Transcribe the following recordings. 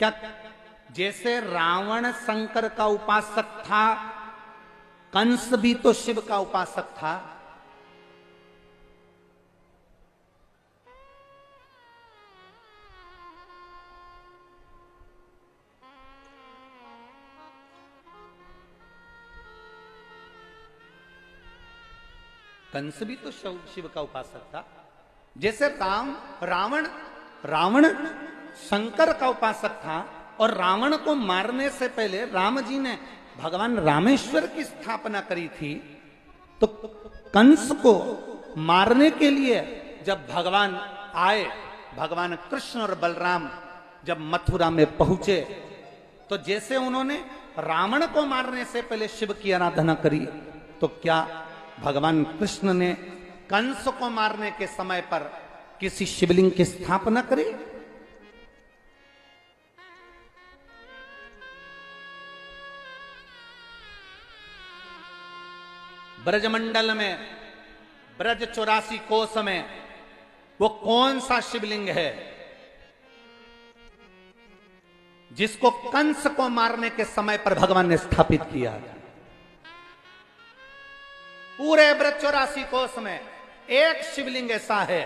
क्या जैसे रावण शंकर का उपासक था, कंस भी तो शिव का उपासक था। कंस भी तो शिव का उपासक था। जैसे रावण शंकर का उपासक था और रावण को मारने से पहले राम जी ने भगवान रामेश्वर की स्थापना करी थी। तो कंस को मारने के लिए जब भगवान आए, भगवान कृष्ण और बलराम जब मथुरा में पहुंचे, तो जैसे उन्होंने रावण को मारने से पहले शिव की आराधना करी, तो क्या भगवान कृष्ण ने कंस को मारने के समय पर किसी शिवलिंग की स्थापना करी? ब्रजमंडल में, ब्रज 84 कोस में वो कौन सा शिवलिंग है जिसको कंस को मारने के समय पर भगवान ने स्थापित किया? पूरे ब्रज 84 कोस में एक शिवलिंग ऐसा है,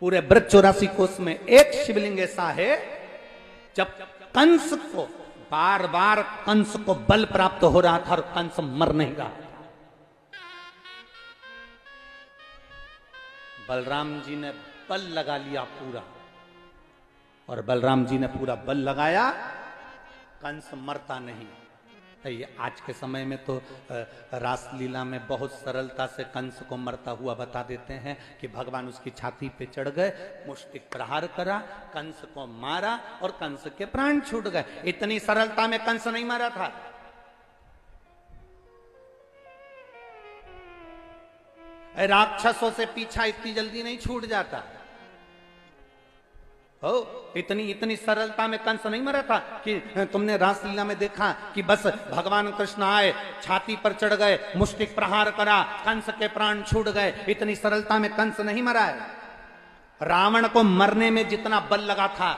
पूरे ब्रज 84 कोस में एक शिवलिंग ऐसा है, जब कंस को बार बार कंस को बल प्राप्त हो रहा था और कंस मर नहीं रहा। बलराम जी ने बल लगा लिया पूरा, और बलराम जी ने पूरा बल लगाया, कंस मरता नहीं। ये आज के समय में तो रासलीला में बहुत सरलता से कंस को मरता हुआ बता देते हैं कि भगवान उसकी छाती पे चढ़ गए, मुष्टिक प्रहार करा, कंस को मारा और कंस के प्राण छूट गए। इतनी सरलता में कंस नहीं मारा था। राक्षसों से पीछा इतनी जल्दी नहीं छूट जाता हो। इतनी सरलता में कंस नहीं मरा था कि तुमने रासलीला में देखा कि बस भगवान कृष्ण आए, छाती पर चढ़ गए, मुष्टिक प्रहार करा, कंस के प्राण छूट गए। इतनी सरलता में कंस नहीं मरा है। रावण को मरने में जितना बल लगा था,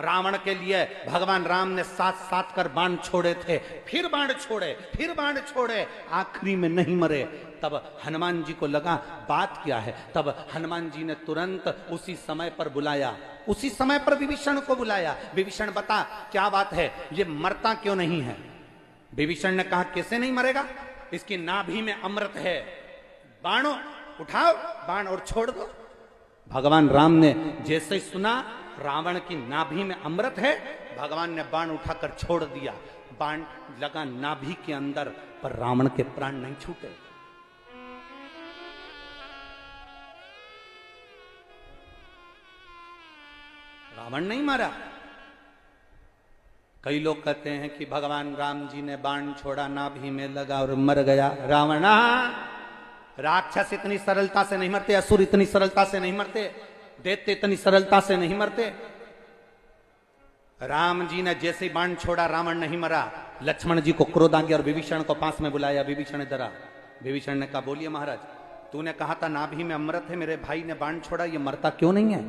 रावण के लिए भगवान राम ने 7-7 कर बाण छोड़े थे, फिर बाण छोड़े, फिर बाण छोड़े, आखिरी में नहीं मरे। तब हनुमान जी को लगा बात क्या है। तब हनुमान जी ने तुरंत उसी समय पर बुलाया, उसी समय पर विभीषण को बुलाया। विभीषण बता क्या बात है, ये मरता क्यों नहीं है? विभीषण ने कहा कैसे नहीं मरेगा, इसकी नाभि में अमृत है, बाणों उठाओ, बाण और छोड़ दो। भगवान राम ने जैसे ही सुना रावण की नाभि में अमृत है, भगवान ने बाण उठाकर छोड़ दिया। बाण लगा नाभि के अंदर, पर रावण के प्राण नहीं छूटे। रावण नहीं मारा। कई लोग कहते हैं कि भगवान राम जी ने बाण छोड़ा, नाभि में लगा और मर गया रावण। राक्षस इतनी सरलता से नहीं मरते, असुर इतनी सरलता से नहीं मरते, दैत्य इतनी सरलता से नहीं मरते। राम जी ने जैसे ही बाण छोड़ा, रावण नहीं मरा। लक्ष्मण जी को क्रोध आ गया और विभीषण को पास में बुलाया। विभीषण डरा। विभीषण ने कहा बोलिए महाराज, तूने कहा था नाभि में अमृत है, मेरे भाई ने बाण छोड़ा, ये मरता क्यों नहीं है?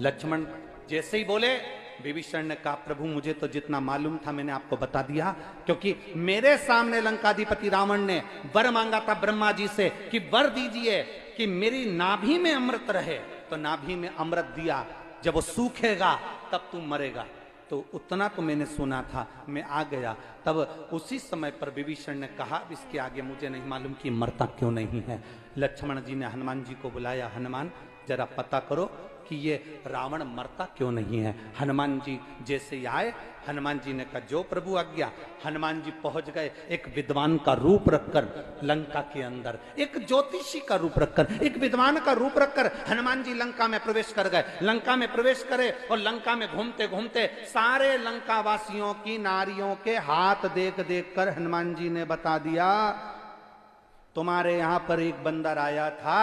लक्ष्मण जैसे ही बोले, विभीषण ने कहा प्रभु मुझे तो जितना मालूम था मैंने आपको बता दिया, क्योंकि मेरे सामने लंकाधिपति रावण ने वर मांगा था ब्रह्मा जी से कि वर दीजिए कि मेरी नाभि में अमृत रहे। तो नाभि में अमृत दिया, जब वो सूखेगा तब तू मरेगा। तो उतना तो मैंने सुना था, मैं आ गया। तब उसी समय पर विभीषण ने कहा इसके आगे मुझे नहीं मालूम कि मरता क्यों नहीं है। लक्ष्मण जी ने हनुमान जी को बुलाया, हनुमान जरा पता करो कि ये रावण मरता क्यों नहीं है। हनुमान जी जैसे ही आए, हनुमान जी ने कहा जो प्रभु आज्ञा। हनुमान जी पहुंच गए, एक विद्वान का रूप रखकर लंका के अंदर, एक ज्योतिषी का रूप रखकर, एक विद्वान का रूप रखकर हनुमान जी लंका में प्रवेश कर गए। लंका में प्रवेश करे और लंका में घूमते घूमते सारे लंका वासियों की नारियों के हाथ देख देख कर हनुमान जी ने बता दिया तुम्हारे यहां पर एक बंदर आया था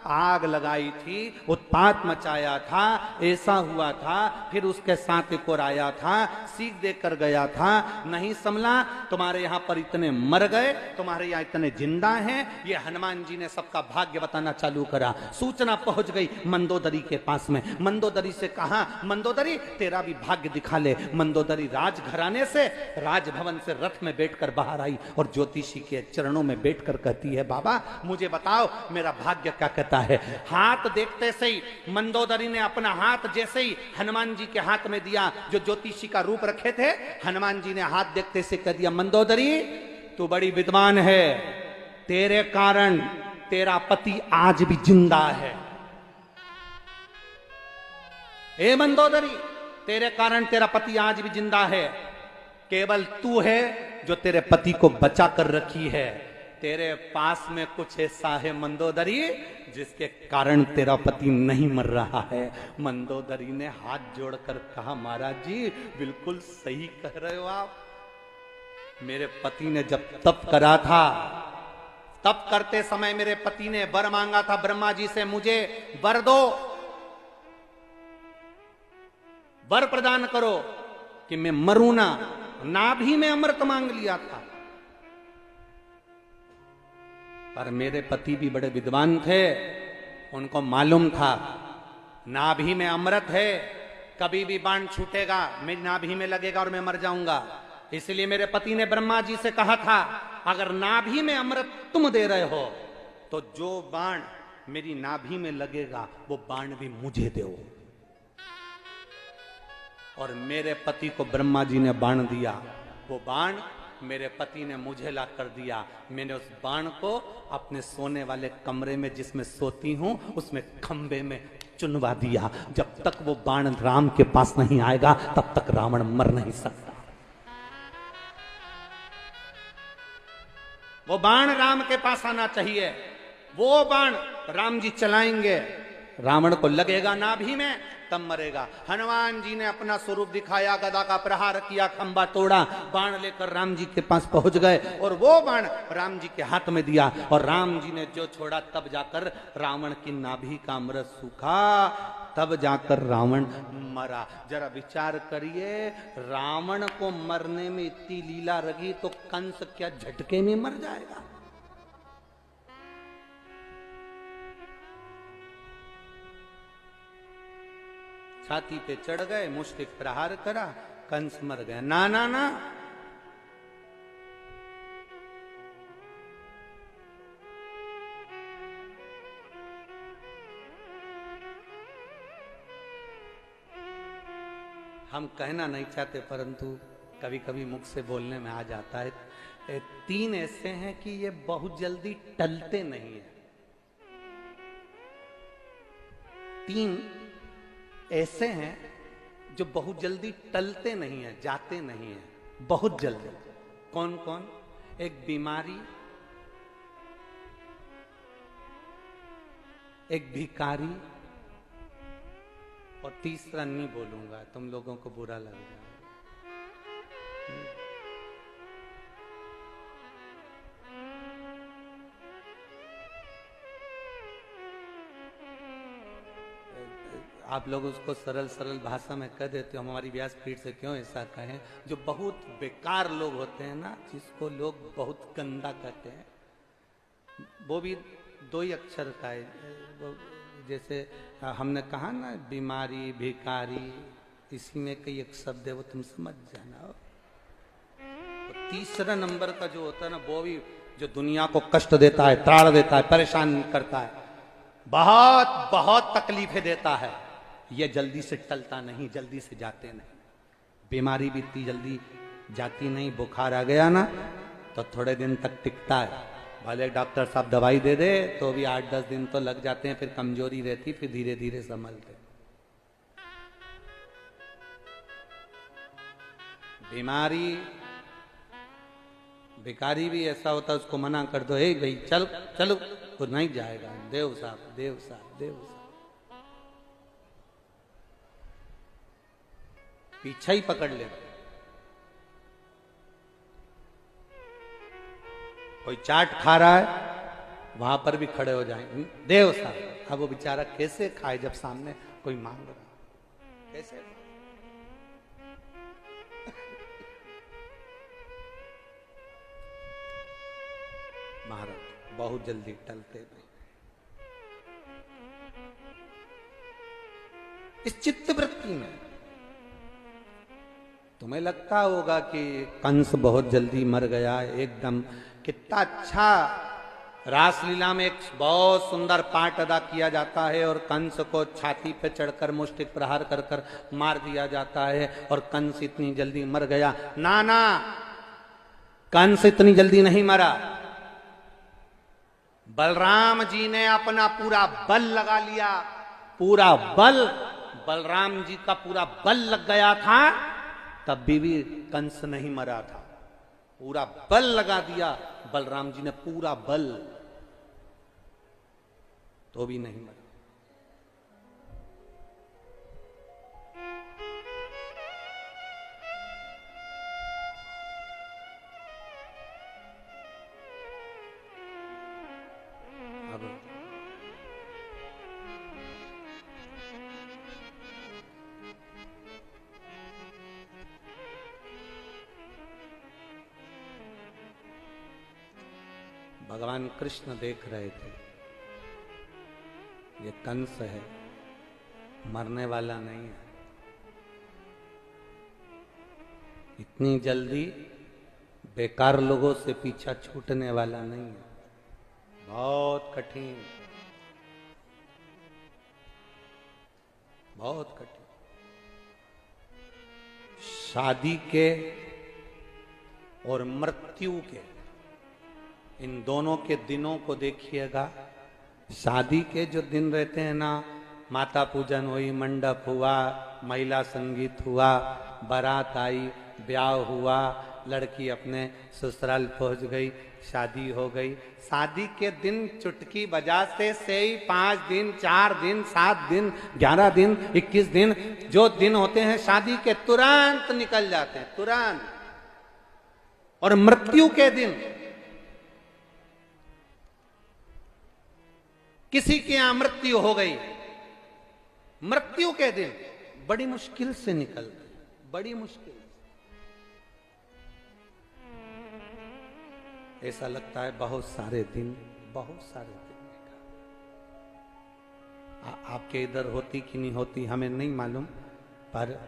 आग लगाई थी, उत्पात मचाया था, ऐसा हुआ था, फिर उसके साथ एक और आया था, सीख देकर गया था, नहीं संभला, तुम्हारे यहां पर इतने मर गए, तुम्हारे यहां इतने जिंदा हैं। ये हनुमान जी ने सबका भाग्य बताना चालू करा। सूचना पहुंच गई मंदोदरी के पास में। मंदोदरी से कहा, मंदोदरी तेरा भी भाग्य दिखा ले। मंदोदरी राजघराने से, राजभवन से रथ में बैठकर बाहर आई और ज्योतिषी के चरणों में बैठकर कहती है, बाबा मुझे बताओ मेरा भाग्य क्या कहता है। हाथ देखते से ही मंदोदरी ने अपना हाथ जैसे ही हनुमान जी के हाथ में दिया, जो ज्योतिषी का रूप रखे थे, हनुमान जी ने हाथ देखते से कह दिया, मंदोदरी तू बड़ी विद्वान है, तेरे कारण तेरा पति आज भी जिंदा है। हे मंदोदरी, तेरे कारण तेरा पति आज भी जिंदा है। केवल तू है जो तेरे पति को बचा कर रखी है। तेरे पास में कुछ ऐसा है मंदोदरी जिसके कारण तेरा पति नहीं मर रहा है। मंदोदरी ने हाथ जोड़कर कहा, महाराज जी बिल्कुल सही कह रहे हो आप। मेरे पति ने जब तप करा था, तप करते समय मेरे पति ने वर मांगा था ब्रह्मा जी से, मुझे वर दो, वर प्रदान करो कि मैं मरूं ना। नाभि में अमृत मांग लिया था। पर मेरे पति भी बड़े विद्वान थे, उनको मालूम था नाभि में अमृत है, कभी भी बाण छूटेगा मेरी नाभि में लगेगा और मैं मर जाऊंगा। इसलिए मेरे पति ने ब्रह्मा जी से कहा था, अगर नाभि में अमृत तुम दे रहे हो तो जो बाण मेरी नाभि में लगेगा वो बाण भी मुझे दो। और मेरे पति को ब्रह्मा जी ने बाण दिया। वो बाण मेरे पति ने मुझे ला कर दिया। मैंने उस बाण को अपने सोने वाले कमरे में जिसमें सोती हूं उसमें खंबे में चुनवा दिया। जब तक वो बाण राम के पास नहीं आएगा तब तक रावण मर नहीं सकता। वो बाण राम के पास आना चाहिए। वो बाण राम जी चलाएंगे, रावण को लगेगा नाभि में तब मरेगा। हनुमान जी ने अपना स्वरूप दिखाया, गदा का प्रहार किया, खंबा तोड़ा, बाण लेकर राम जी के पास पहुंच गए और वो बाण राम जी के हाथ में दिया और राम जी ने जो छोड़ा तब जाकर रावण की नाभि का अमृत सूखा, तब जाकर रावण मरा। जरा विचार करिए, रावण को मरने में इतनी लीला रही तो कंस क्या झटके में मर जाएगा? छाती पे चढ़ गए, मुष्टिक प्रहार करा, कंस मर गया। ना ना ना, हम कहना नहीं चाहते परंतु कभी कभी मुख से बोलने में आ जाता है। तीन ऐसे हैं कि ये बहुत जल्दी टलते नहीं है। तीन ऐसे हैं जो बहुत जल्दी टलते नहीं है, जाते नहीं है, बहुत जल्दी। कौन कौन? एक बीमारी, एक भिखारी और तीसरा नहीं बोलूंगा, तुम लोगों को बुरा लगेगा। आप लोग उसको सरल सरल भाषा में कह देते हो, हमारी व्यासपीठ से क्यों ऐसा कहें? जो बहुत बेकार लोग होते हैं ना, जिसको लोग बहुत गंदा कहते हैं, वो भी दो ही अक्षर का है। जैसे हमने कहा ना, बीमारी, भिखारी, इसी में कई एक शब्द है, वो तुम समझ जाना। तो तीसरा नंबर का जो होता है ना, वो भी जो दुनिया को कष्ट देता है, त्राड़ देता है, परेशान करता है, बहुत बहुत तकलीफें देता है, ये जल्दी से टलता नहीं, जल्दी से जाते नहीं। बीमारी भी इतनी जल्दी जाती नहीं। बुखार आ गया ना तो थोड़े दिन तक टिकता है, भले डॉक्टर साहब दवाई दे दे तो भी 8-10 दिन तो लग जाते हैं, फिर कमजोरी रहती, फिर धीरे धीरे संभलते। बीमारी, भिखारी भी ऐसा होता है, उसको मना कर दो, हे भाई चल चलो, वो नहीं जाएगा। देव साहब, देव साहब, देव साहब, पीछा ही पकड़ ले। कोई चाट खा रहा है, वहां पर भी खड़े हो जाएंगे देव साहब। अब वो बेचारा कैसे खाए जब सामने कोई मांग रहा, कैसे? महाराज बहुत जल्दी टलते नहीं। इस चित्त वृत्ति में तुम्हें लगता होगा कि कंस बहुत जल्दी मर गया एकदम। कितना अच्छा रासलीला में एक बहुत सुंदर पाठ अदा किया जाता है और कंस को छाती पे चढ़कर मुष्टिक प्रहार कर कर मार दिया जाता है और कंस इतनी जल्दी मर गया। ना ना, कंस इतनी जल्दी नहीं मरा। बलराम जी ने अपना पूरा बल लगा लिया, पूरा बल, बलराम जी का पूरा बल लग गया था, तब भी कंस नहीं मरा था। पूरा बल लगा दिया बलराम जी ने, पूरा बल, तो भी नहीं मरा। अब भगवान कृष्ण देख रहे थे ये कंस है, मरने वाला नहीं है, इतनी जल्दी बेकार लोगों से पीछा छूटने वाला नहीं है, बहुत कठिन, बहुत कठिन। शादी के और मृत्यु के, इन दोनों के दिनों को देखिएगा। शादी के जो दिन रहते हैं ना, माता पूजन हुई, मंडप हुआ, महिला संगीत हुआ, बारात आई, ब्याह हुआ, लड़की अपने ससुराल पहुंच गई, शादी हो गई। शादी के दिन चुटकी बजाते से ही 5 दिन, 4 दिन, 7 दिन, 11 दिन, 21 दिन, जो दिन होते हैं शादी के तुरंत निकल जाते हैं, तुरंत। और मृत्यु के दिन, किसी के यहां मृत्यु हो गई, मृत्यु के दिन बड़ी मुश्किल से निकलते, बड़ी मुश्किल। ऐसा लगता है बहुत सारे दिन, बहुत सारे दिन आपके इधर होती कि नहीं होती हमें नहीं मालूम, पर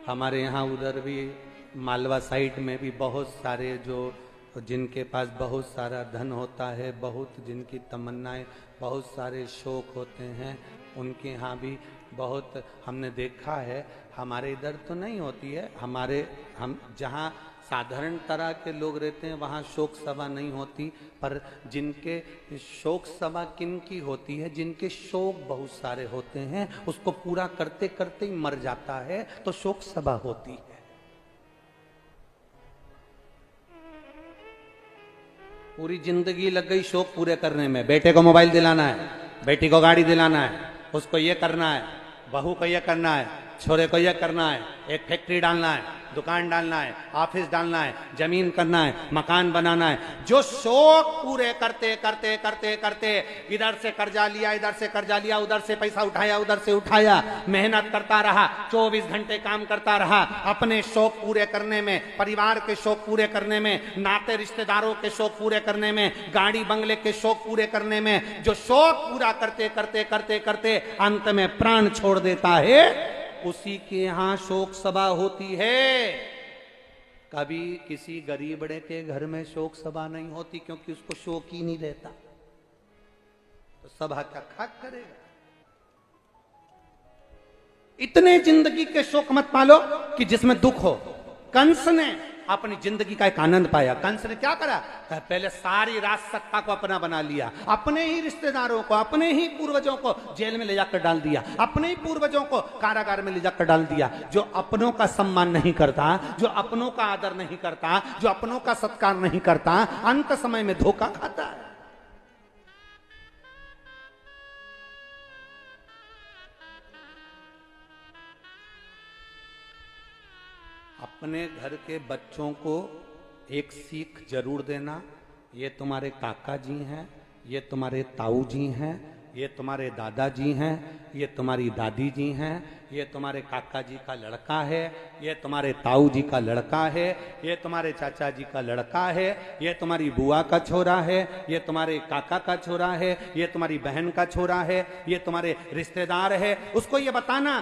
हमारे यहाँ उधर भी मालवा साइड में भी बहुत सारे जो जिनके पास बहुत सारा धन होता है, बहुत जिनकी तमन्नाएं, बहुत सारे शौक होते हैं, उनके यहाँ भी बहुत हमने देखा है। हमारे इधर तो नहीं होती है, हम जहाँ साधारण तरह के लोग रहते हैं वहाँ शोक सभा नहीं होती, पर जिनके शोक सभा किन की होती है, जिनके शोक बहुत सारे होते हैं, उसको पूरा करते करते ही मर जाता है तो शोक सभा होती है। पूरी जिंदगी लग गई शौक पूरे करने में, बेटे को मोबाइल दिलाना है, बेटी को गाड़ी दिलाना है, उसको ये करना है, बहू को ये करना है, छोरे को ये करना है, एक फैक्ट्री डालना है, दुकान डालना है, ऑफिस डालना है, जमीन करना है, मकान बनाना है। जो शौक पूरे करते करते करते करते इधर से कर्जा लिया, इधर से कर्जा लिया, उधर से पैसा उठाया, उधर से उठाया, मेहनत करता रहा, 24 घंटे काम करता रहा, अपने शौक पूरे करने में, परिवार के शौक पूरे करने में, नाते रिश्तेदारों के शौक पूरे करने में, गाड़ी बंगले के शौक पूरे करने में, जो शौक पूरा करते करते करते करते अंत में प्राण छोड़ देता है, उसी के यहां शोक सभा होती है। कभी किसी गरीब बड़े के घर में शोक सभा नहीं होती, क्योंकि उसको शोक ही नहीं रहता, तो सभा क्या खाक करेगा। इतने जिंदगी के शोक मत पालो कि जिसमें दुख हो। कंस ने अपनी जिंदगी का एक आनंद पाया। कंस ने क्या करा, पहले सारी राज सत्ता को अपना बना लिया, अपने ही रिश्तेदारों को, अपने ही पूर्वजों को जेल में ले जाकर डाल दिया, अपने ही पूर्वजों को कारागार में ले जाकर डाल दिया। जो अपनों का सम्मान नहीं करता, जो अपनों का आदर नहीं करता, जो अपनों का सत्कार नहीं करता, अंत समय में धोखा खाता है। अपने घर के बच्चों को एक सीख जरूर देना, ये तुम्हारे काका जी हैं, ये तुम्हारे ताऊ जी हैं, ये तुम्हारे दादाजी हैं, ये तुम्हारी दादी जी हैं, ये तुम्हारे काका जी का लड़का है, ये तुम्हारे ताऊ जी का लड़का है, ये तुम्हारे चाचा जी का लड़का है, ये तुम्हारी बुआ का छोरा है, ये तुम्हारे काका का छोरा है, ये तुम्हारी बहन का छोरा है, ये तुम्हारे रिश्तेदार है। उसको ये बताना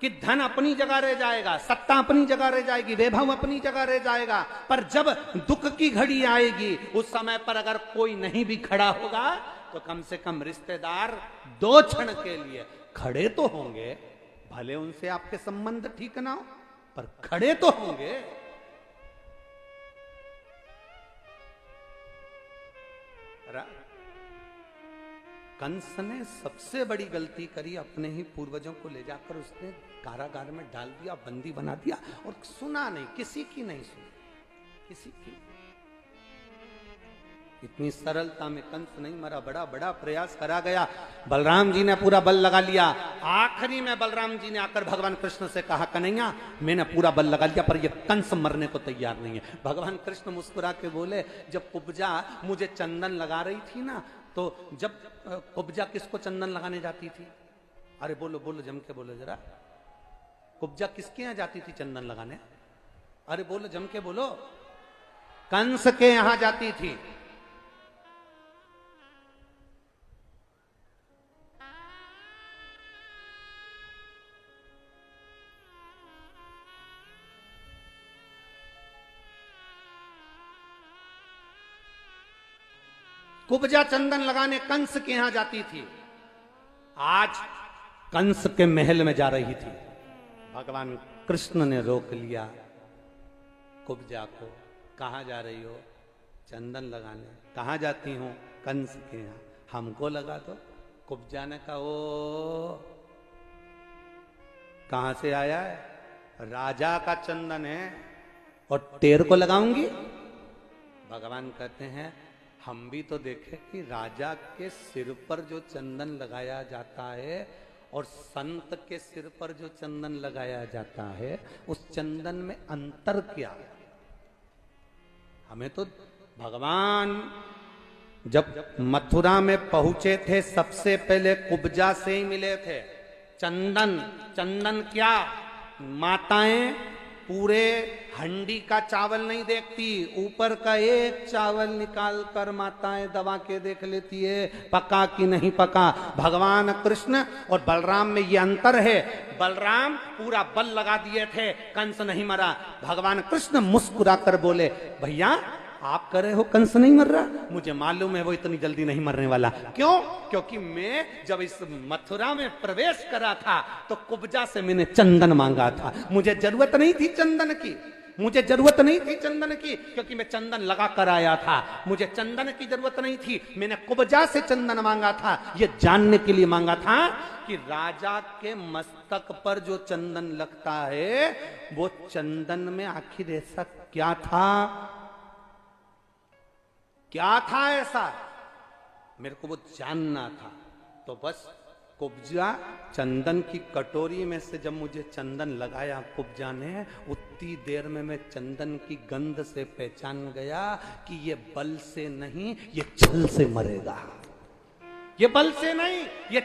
कि धन अपनी जगह रह जाएगा, सत्ता अपनी जगह रह जाएगी, वैभव अपनी जगह रह जाएगा, पर जब दुख की घड़ी आएगी उस समय पर अगर कोई नहीं भी खड़ा होगा तो कम से कम रिश्तेदार 2 क्षण के लिए खड़े तो होंगे। भले उनसे आपके संबंध ठीक ना हो पर खड़े तो होंगे। कंस ने सबसे बड़ी गलती करी, अपने ही पूर्वजों को ले जाकर उसने कारागार में डाल दिया, बंदी बना दिया और सुना नहीं, किसी की नहीं सुनी, किसी की। इतनी सरलता में कंस नहीं मरा, बड़ा बड़ा प्रयास करा गया। बलराम जी ने पूरा बल लगा लिया। आखिरी में बलराम जी ने आकर भगवान कृष्ण से कहा, कन्हैया मैंने पूरा बल लगा लिया पर ये कंस मरने को तैयार नहीं है। भगवान कृष्ण मुस्कुरा के बोले, जब कुब्जा मुझे चंदन लगा रही थी ना, तो जब कुब्जा किसको चंदन लगाने जाती थी? अरे बोलो बोलो, जम के बोलो जरा। कुब्जा किसके यहां जाती थी चंदन लगाने? अरे बोलो, जम के बोलो। कंस के यहां जाती थी। कुब्जा चंदन लगाने कंस के यहां जाती थी। आज कंस के महल में जा रही थी। भगवान कृष्ण ने रोक लिया कुब्जा को। कहां जा रही हो? चंदन लगाने। कहां जाती हूं? कंस के यहां। हमको लगा दो। कुब्जा ने कहा, ओ कहां से आया है? राजा का चंदन है और तेरे को लगाऊंगी? भगवान कहते हैं, हम भी तो देखें कि राजा के सिर पर जो चंदन लगाया जाता है और संत के सिर पर जो चंदन लगाया जाता है, उस चंदन में अंतर क्या है? हमें तो भगवान जब मथुरा में पहुंचे थे सबसे पहले कुब्जा से ही मिले थे। चंदन, चंदन क्या? माताएं पूरे हंडी का चावल नहीं देखती, ऊपर का एक चावल निकाल कर माताएं दबा के देख लेती है पका कि नहीं पका। भगवान कृष्ण और बलराम में ये अंतर है। बलराम पूरा बल लगा दिए थे, कंस नहीं मरा। भगवान कृष्ण मुस्कुरा कर बोले, भैया आप कह रहे हो कंस नहीं मर रहा, मुझे मालूम है वो इतनी जल्दी नहीं मरने वाला। क्यों? क्योंकि मैं जब इस मथुरा में प्रवेश करा था तो कुब्जा से मैंने चंदन मांगा था। मुझे जरूरत नहीं थी चंदन की, मुझे जरूरत नहीं थी चंदन की, क्योंकि मैं चंदन लगा कर आया था। मुझे चंदन की जरूरत नहीं थी, मैंने कुब्जा से चंदन मांगा था। ये जानने के लिए मांगा था कि राजा के मस्तक पर जो चंदन लगता है वो चंदन में आखिर ऐसा क्या था? क्या था ऐसा? मेरे को वो जानना था। तो बस कुब्जा चंदन की कटोरी में से जब मुझे चंदन लगाया कुब्जा ने, उतनी देर में मैं चंदन की गंध से पहचान गया कि ये बल से नहीं, ये छल से मरेगा। ये बल से नहीं, ये